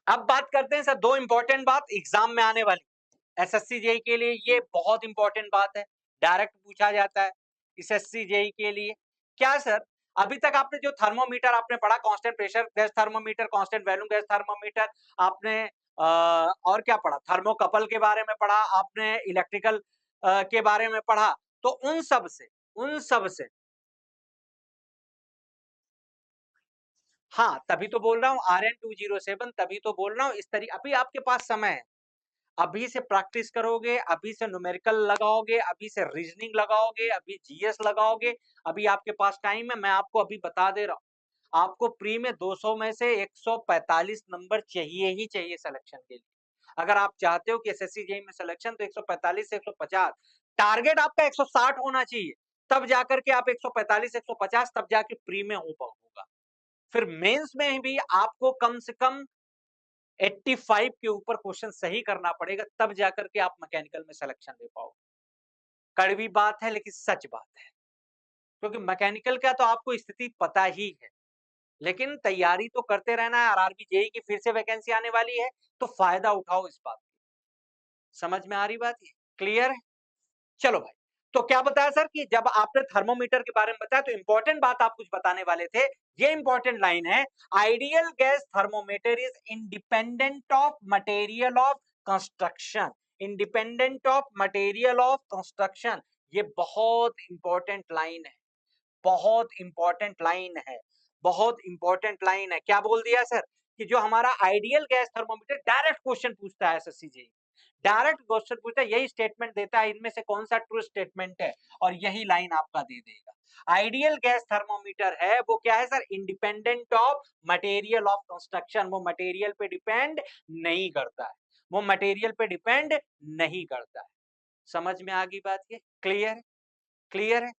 अब बात करते हैं सर दो इंपॉर्टेंट बात एग्जाम में आने वाली, एसएससी जेई के लिए ये बहुत इंपॉर्टेंट बात है, डायरेक्ट पूछा जाता है एसएससी जेई के लिए। क्या सर, अभी तक आपने जो थर्मोमीटर आपने पढ़ा, constant pressure gas thermometer, constant volume gas thermometer, आपने और क्या पढ़ा, थर्मोकपल के बारे में पढ़ा आपने, इलेक्ट्रिकल के बारे में पढ़ा। तो उन सब से हाँ, तभी तो बोल रहा हूँ RN207, तभी तो बोल रहा हूँ इस तरीके, अभी आपके पास समय है, अभी से प्रैक्टिस करोगे, अभी से न्यूमेरिकल लगाओगे, अभी से रीजनिंग लगाओगे, अभी जीएस लगाओगे, अभी आपके पास टाइम है। मैं आपको अभी बता दे रहा हूँ, आपको प्री में 200 में से 145 नंबर चाहिए ही चाहिए सिलेक्शन के लिए। अगर आप चाहते हो कि एसएससी जेईई में सिलेक्शन, तो 145 से 150, टारगेट आपका 160 होना चाहिए, तब जाकर के आप 145 150 तब जाके प्री में हो पाओगे। फिर मेंस में भी आपको कम से कम 85 के ऊपर क्वेश्चन सही करना पड़ेगा, तब जाकर के आप मैकेनिकल में सिलेक्शन ले पाओगे। कड़वी बात है लेकिन सच बात है, क्योंकि मैकेनिकल का तो आपको स्थिति पता ही है, लेकिन तैयारी तो करते रहना है। आरआरबी जेईई की फिर से वैकेंसी आने वाली है, तो फायदा उठाओ इस बात की। समझ में आ रही बात ये? क्लियर है? चलो भाई, तो क्या बताया सर कि जब आपने थर्मोमीटर के बारे में बताया, तो इंपॉर्टेंट बात आप कुछ बताने वाले थे। ये इंपॉर्टेंट लाइन है, ideal gas thermometer is independent of material of construction. Independent of material of construction, ये बहुत इंपॉर्टेंट लाइन है, बहुत इंपॉर्टेंट लाइन है, बहुत इंपॉर्टेंट लाइन है। क्या बोल दिया सर कि जो हमारा ideal gas thermometer, direct question पूछता है एसएससी जेईई, डायरेक्ट क्वेश्चन पूछता है, यही स्टेटमेंट देता है, इनमें से कौन सा ट्रू स्टेटमेंट है, और यही लाइन आपका दे देगा। आइडियल गैस थर्मोमीटर है वो क्या है sir, independent of material of construction, वो मटेरियल पे डिपेंड नहीं करता है, वो मटेरियल पे डिपेंड नहीं करता है। समझ में आ गई बात? ये क्लियर है? क्लियर है?